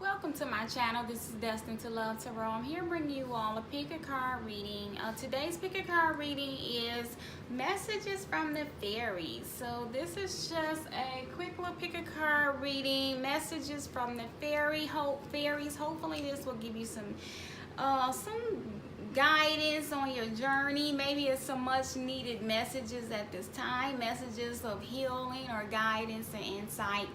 Welcome to my channel. This is Destined to Love Tarot. I'm here bringing you all a pick a card reading. Today's pick a card reading is messages from the fairies. So this is just a quick little pick a card reading, messages from the fairies. Hopefully this will give you some guidance on your journey. Maybe it's some much needed messages at this time, messages of healing or guidance and insight.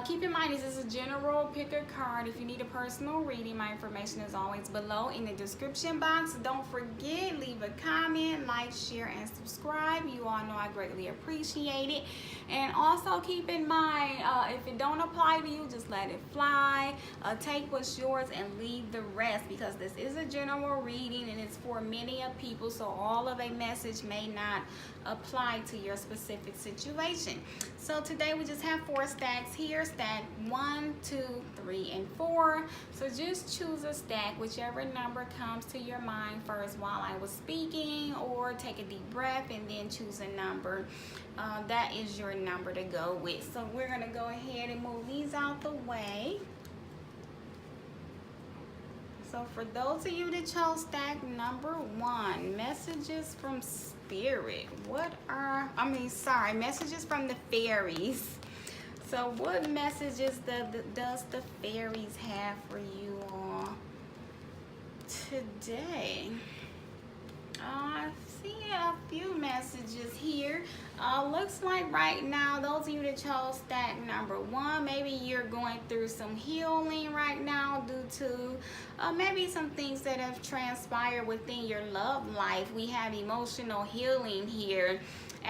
Keep in mind, this is a general pick a card. If you need a personal reading, my information is always below in the description box. Don't forget, leave a comment, like, share, and subscribe. You all know I greatly appreciate it. And also keep in mind, if it don't apply to you, just let it fly. Take what's yours and leave the rest, because this is a general reading and it's for many of people, so all of a message may not apply to your specific situation. So today we just have 4 stacks here. Stack 1, 2, 3, and 4. So just choose a stack, whichever number comes to your mind first while I was speaking, or take a deep breath and then choose a number. That is your number to go with. So we're gonna go ahead and move these out the way. So for those of you that chose stack number 1, messages from spirit. Messages from the fairies. So what messages does the fairies have for you all today? I see a few messages here. Looks like right now, those of you that chose stack number 1, maybe you're going through some healing right now due to maybe some things that have transpired within your love life. We have emotional healing here.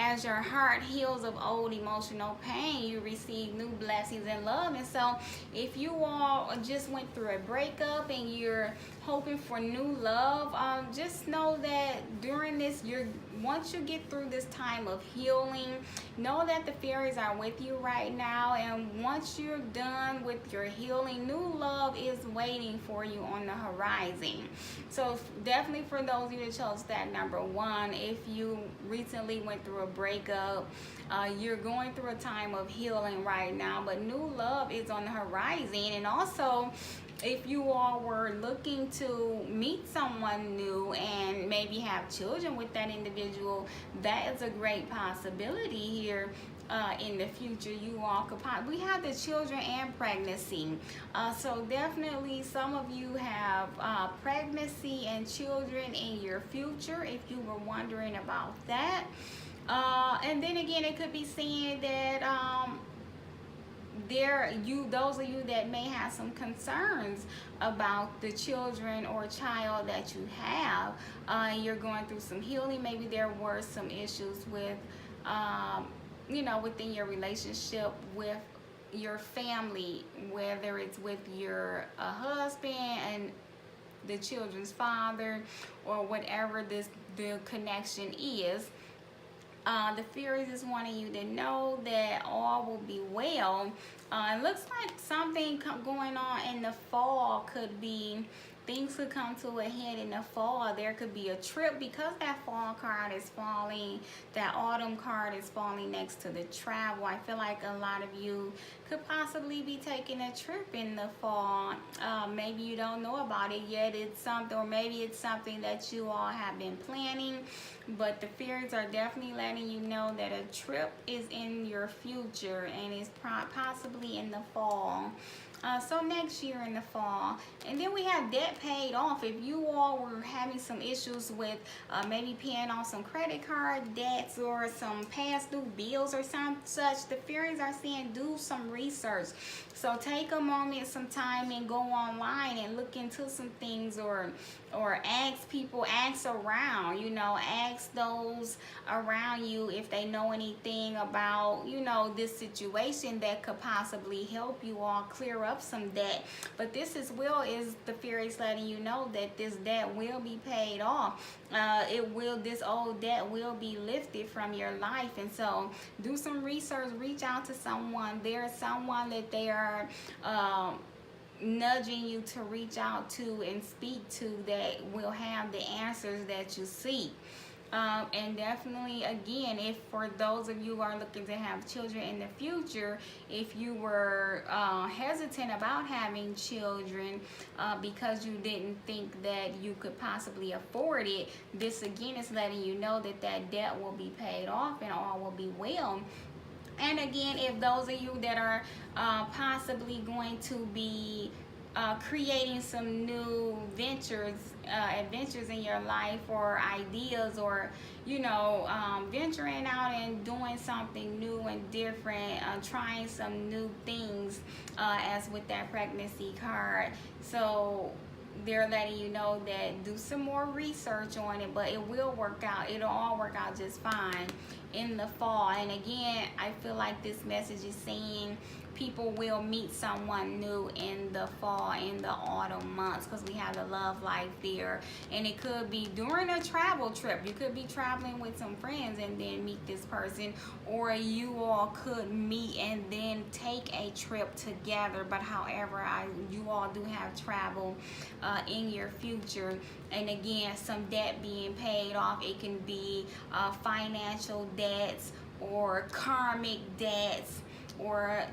As your heart heals of old emotional pain, you receive new blessings and love. And so if you all just went through a breakup and you're hoping for new love, just know that during this, once you get through this time of healing, know that the fairies are with you right now. And once you're done with your healing, new love is waiting for you on the horizon. So definitely for those of you that chose that number 1, if you recently went through a breakup, you're going through a time of healing right now, but new love is on the horizon. And also, if you all were looking to meet someone new and maybe have children with that individual, that is a great possibility here. In the future, you all could we have the children and pregnancy, so definitely some of you have pregnancy and children in your future, if you were wondering about that. And then again, it could be saying that those of you that may have some concerns about the children or child that you have, you're going through some healing. Maybe there were some issues with within your relationship with your family, whether it's with your husband and the children's father, or whatever the connection is. The fairies is wanting you to know that all will be well. It looks like something going on in the fall. Could be things could come to a head in the fall. There could be a trip, because that fall card is falling, that autumn card is falling next to the travel. I feel like a lot of you could possibly be taking a trip in the fall. Maybe you don't know about it yet. It's something, or maybe it's something that you all have been planning, but the fairies are definitely letting you know that a trip is in your future and is possibly in the fall. So next year in the fall. And then we have debt paid off. If you all were having some issues with maybe paying off some credit card debts or some past due bills or some such, the fairies are saying do some research. So take a moment, some time, and go online and look into some things, or ask people, ask around, ask those around you if they know anything about, this situation that could possibly help you all clear up some debt. But this as well is the fairies letting you know that this debt will be paid off. This old debt will be lifted from your life. And so do some research, reach out to someone. There's someone that they are nudging you to reach out to and speak to that will have the answers that you seek. And definitely, again, if for those of you who are looking to have children in the future, if you were hesitant about having children because you didn't think that you could possibly afford it, this again is letting you know that that debt will be paid off and all will be well. And again, if those of you that are possibly going to be creating some new adventures in your life, or ideas, or venturing out and doing something new and different, trying some new things, as with that pregnancy card. So they're letting you know that do some more research on it, but it will work out. It'll all work out just fine in the fall. And again, I feel like this message is saying people will meet someone new in the fall, in the autumn months, because we have the love life there. And it could be during a travel trip. You could be traveling with some friends and then meet this person, or you all could meet and then take a trip together. But however, you all do have travel in your future. And again, some debt being paid off. It can be financial debts or karmic debts, or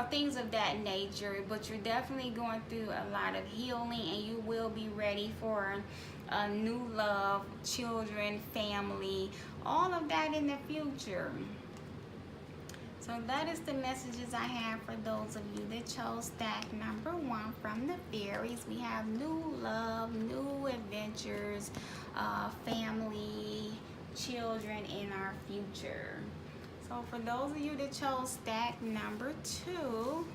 things of that nature. But you're definitely going through a lot of healing, and you will be ready for a new love, children, family, all of that in the future. So that is the messages I have for those of you that chose stack number 1 from the Fairies. We have new love, new adventures, family, children in our future. So for those of you that chose stack number 2,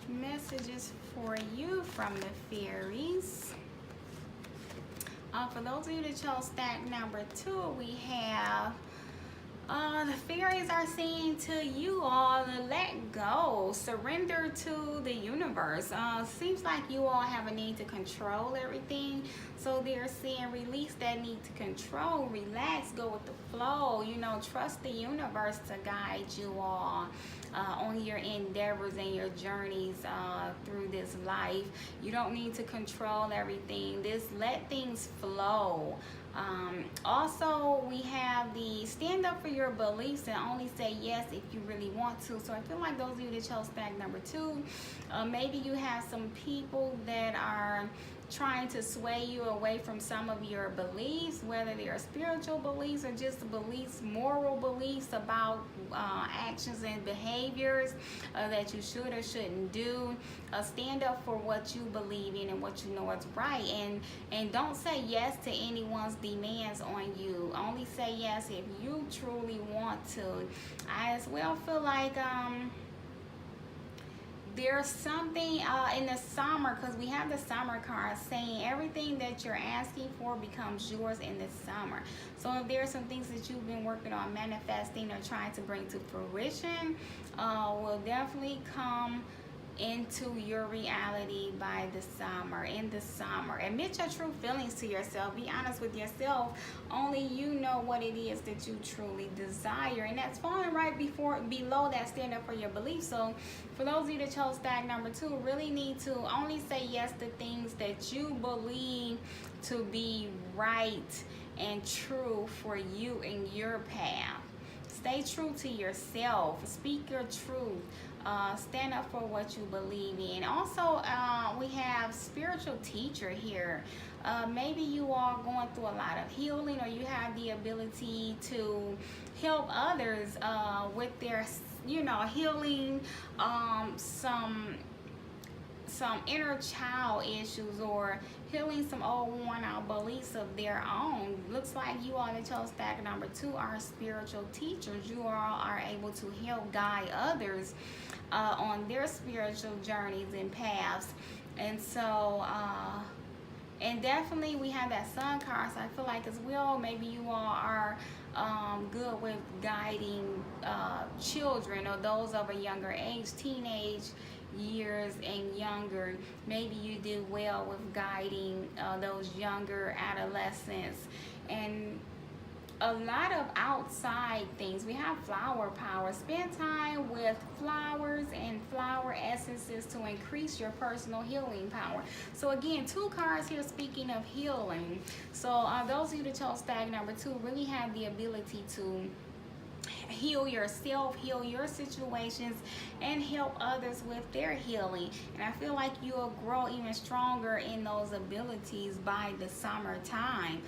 messages for you from the Fairies. For those of you that chose stack number 2, we have the Fairies are saying to you all to let go, surrender to the universe. Seems like you all have a need to control everything. So they're saying release that need to control, relax, go with the flow, trust the universe to guide you all on your endeavors and your journeys through this life. You don't need to control everything. Just let things flow. Also, we have the stand up for your beliefs and only say yes if you really want to. So I feel like those of you that chose stack number 2, maybe you have some people that are trying to sway you away from some of your beliefs, whether they are spiritual beliefs or just beliefs, moral beliefs about actions and behaviors that you should or shouldn't do. Stand up for what you believe in and what you know is right, and don't say yes to anyone's demands on you. Only say yes if you truly want to. I as well feel like there's something in the summer, because we have the summer card saying everything that you're asking for becomes yours in the summer. So if there's some things that you've been working on manifesting or trying to bring to fruition, will definitely come into your reality by the summer, in the summer. Admit your true feelings to yourself. Be honest with yourself. Only you know what it is that you truly desire, and that's falling right below that stand up for your beliefs. So for those of you that chose stack number 2, really need to only say yes to things that you believe to be right and true for you in your path. Stay true to yourself. Speak your truth. Stand up for what you believe in. Also, we have spiritual teacher here. Maybe you are going through a lot of healing, or you have the ability to help others with their, healing some inner child issues, or healing some old worn out beliefs of their own. Looks like you all that chose stack number 2 are spiritual teachers. You all are able to help guide others on their spiritual journeys and paths. And so and definitely we have that sun card. So I feel like as well, maybe you all are good with guiding children, or those of a younger age, teenage years and younger. Maybe you do well with guiding those younger adolescents. And a lot of outside things. We have flower power. Spend time with flowers and flower essences to increase your personal healing power. So again, 2 cards here speaking of healing. So those of you that chose stack number 2 really have the ability to heal yourself, heal your situations, and help others with their healing. And I feel like you'll grow even stronger in those abilities by the summertime,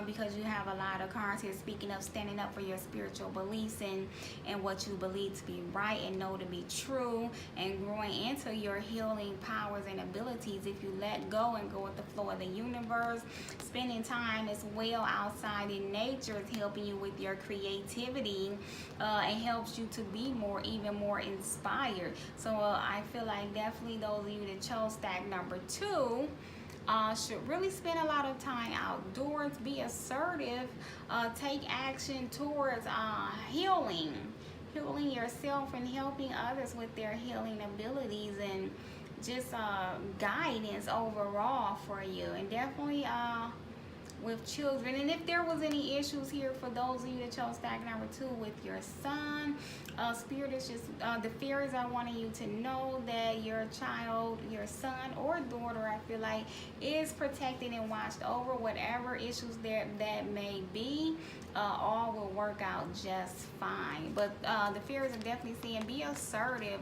because you have a lot of cards here speaking of standing up for your spiritual beliefs and what you believe to be right and know to be true, and growing into your healing powers and abilities if you let go and go with the flow of the universe. Spending time as well outside in nature is helping you with your creativity. It helps you to be even more inspired. So I feel like definitely those of you that chose stack number 2 should really spend a lot of time outdoors, be assertive, take action towards healing yourself and helping others with their healing abilities, and just guidance overall for you. And definitely with children. And if there was any issues here for those of you that chose stack number 2 with your son, Spirit is just, the fairies are wanting you to know that your child, your son or daughter, I feel like, is protected and watched over. Whatever issues that may be, all will work out just fine. But the fairies are definitely saying be assertive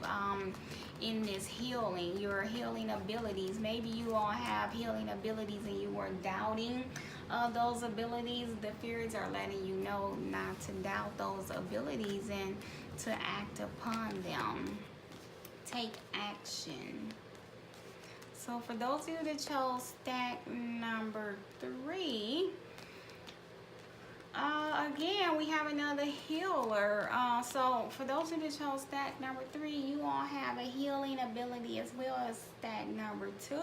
in this healing, your healing abilities. Maybe you all have healing abilities and you were doubting those abilities. The fairies are letting you know not to doubt those abilities and to act upon them. Take action. So for those of you that chose stack number 3, again, we have another healer. So for those of you that chose stack number 3, you all have a healing ability as well as stack number 2.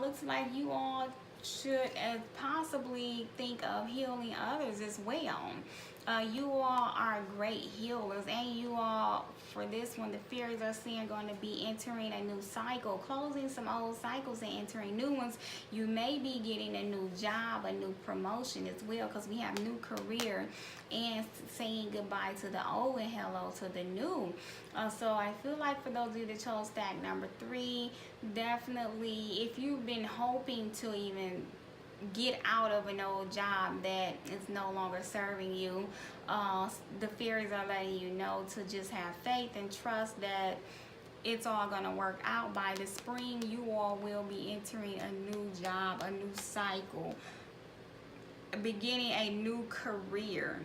Looks like you all should possibly think of healing others as well. You all are great healers, and you all, for this one, the fairies are seeing going to be entering a new cycle, closing some old cycles and entering new ones. You may be getting a new job, a new promotion as well, because we have new career and saying goodbye to the old and hello to the new. So I feel like for those of you that chose stack number 3, definitely, if you've been hoping to even get out of an old job that is no longer serving you, the fairies are letting you know to just have faith and trust that it's all going to work out. By the spring, you all will be entering a new job, a new cycle, beginning a new career.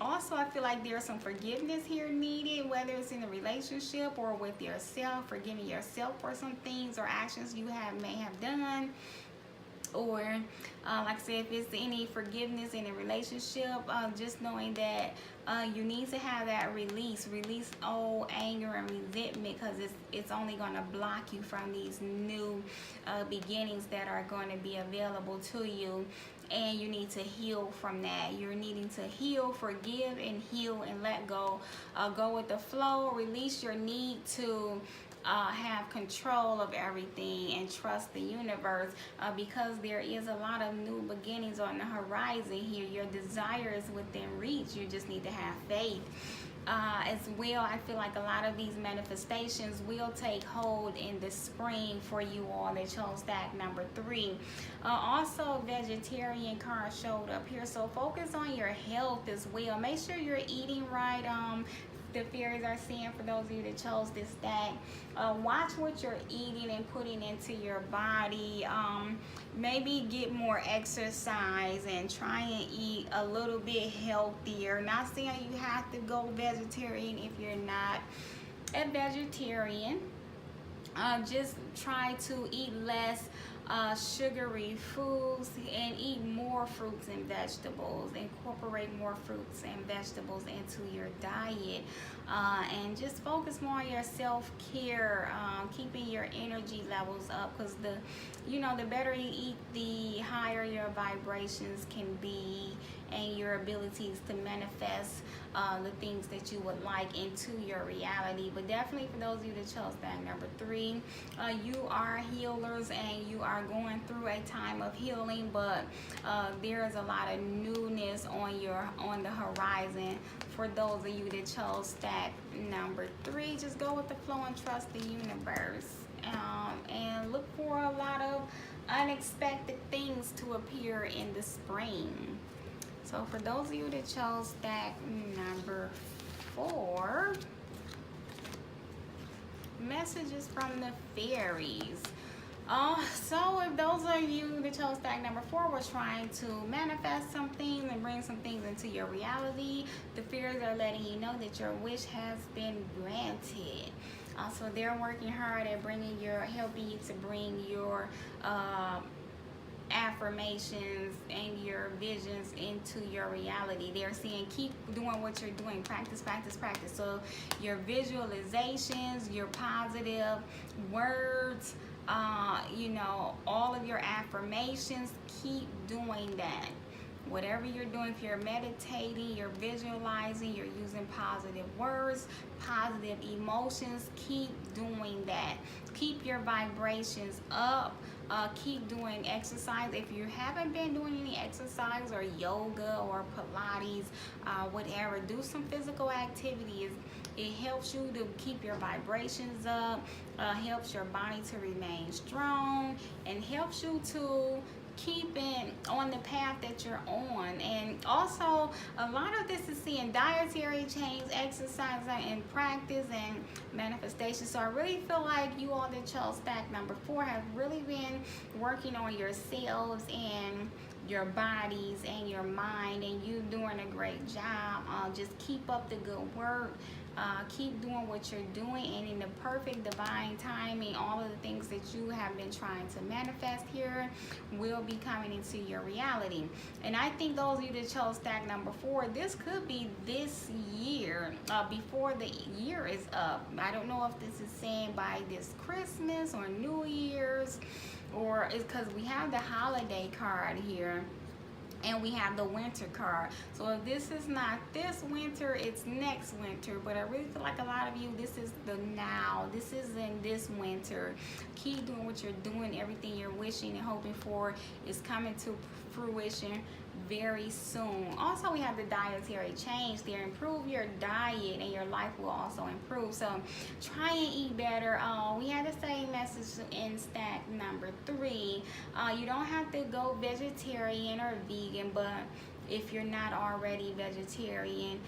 Also, I feel like there's some forgiveness here needed, whether it's in a relationship or with yourself, forgiving yourself for some things or actions you may have done. Or like I said, if it's any forgiveness in a relationship, just knowing that you need to have that release old anger and resentment, because it's only going to block you from these new beginnings that are going to be available to you. And you need to heal from that. You're needing to heal, forgive, and heal, and let go. Go with the flow. Release your need to have control of everything and trust the universe, because there is a lot of new beginnings on the horizon here. Your desire is within reach. You just need to have faith. As well, I feel like a lot of these manifestations will take hold in the spring for you all that chose stack number 3. Also, vegetarian card showed up here, so focus on your health as well. Make sure you're eating right. The fairies are saying for those of you that chose this stack, watch what you're eating and putting into your body. Maybe get more exercise and try and eat a little bit healthier. Not saying you have to go vegetarian if you're not a vegetarian. Just try to eat less sugary foods and eat more fruits and vegetables. Incorporate more fruits and vegetables into your diet, and just focus more on your self-care, keeping your energy levels up, because the better you eat, the higher your vibrations can be, and your abilities to manifest the things that you would like into your reality. But definitely for those of you that chose stack number 3, you are healers and you are going through a time of healing, but there is a lot of newness on the horizon. For those of you that chose stack number 3, just go with the flow and trust the universe, and look for a lot of unexpected things to appear in the spring. So for those of you that chose stack number 4, messages from the fairies. So if those of you that chose stack number 4 were trying to manifest some things and bring some things into your reality, the fairies are letting you know that your wish has been granted. So they're working hard at helping you to bring your affirmations and your visions into your reality. They're saying keep doing what you're doing. Practice, practice, practice. So your visualizations, your positive words, all of your affirmations, keep doing that. Whatever you're doing, if you're meditating, you're visualizing, you're using positive words, positive emotions, keep doing that. Keep your vibrations up. Keep doing exercise. If you haven't been doing any exercise or yoga or Pilates, whatever, do some physical activities. It helps you to keep your vibrations up, helps your body to remain strong, and helps you to keep it on the path that you're on. And also, a lot of this is seeing dietary change, exercise, and practice and manifestation. So I really feel like you all that chose stack number 4 have really been working on yourselves and your bodies and your mind, and you doing a great job. Just keep up the good work. Keep doing what you're doing, and in the perfect divine timing, all of the things that you have been trying to manifest here will be coming into your reality. And I think those of you that chose stack number 4, this could be this year, before the year is up. I don't know if this is saying by this Christmas or New Year's, or it's because we have the holiday card here and we have the winter card. So if this is not this winter, it's next winter. But I really feel like a lot of you, this is the now. This is in this winter. Keep doing what you're doing. Everything you're wishing and hoping for is coming to fruition very soon. Also, we have the dietary change there. Improve your diet and your life will also improve. So try and eat better. We had the same message in stack number 3. You don't have to go vegetarian or vegan, but if you're not already vegetarian,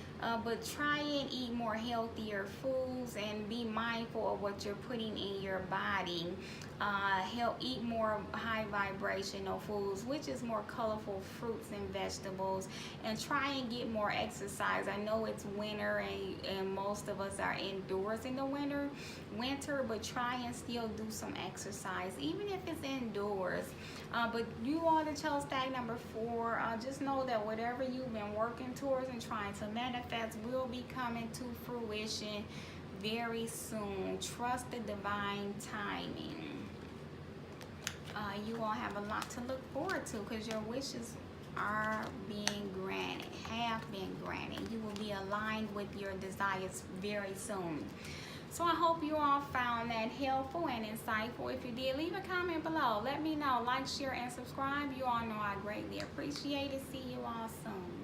but try and eat more healthier foods and be mindful of what you're putting in your body. Eat more high vibrational foods, which is more colorful fruits and vegetables, and try and get more exercise. I know it's winter and most of us are indoors in the winter, but try and still do some exercise, even if it's indoors. But you all that chose stack number 4, just know that whatever you've been working towards and trying to manifest will be coming to fruition very soon. Trust the divine timing. You all have a lot to look forward to because your wishes are being granted, have been granted. You will be aligned with your desires very soon. So I hope you all found that helpful and insightful. If you did, leave a comment below. Let me know. Like, share, and subscribe. You all know I greatly appreciate it. See you all soon.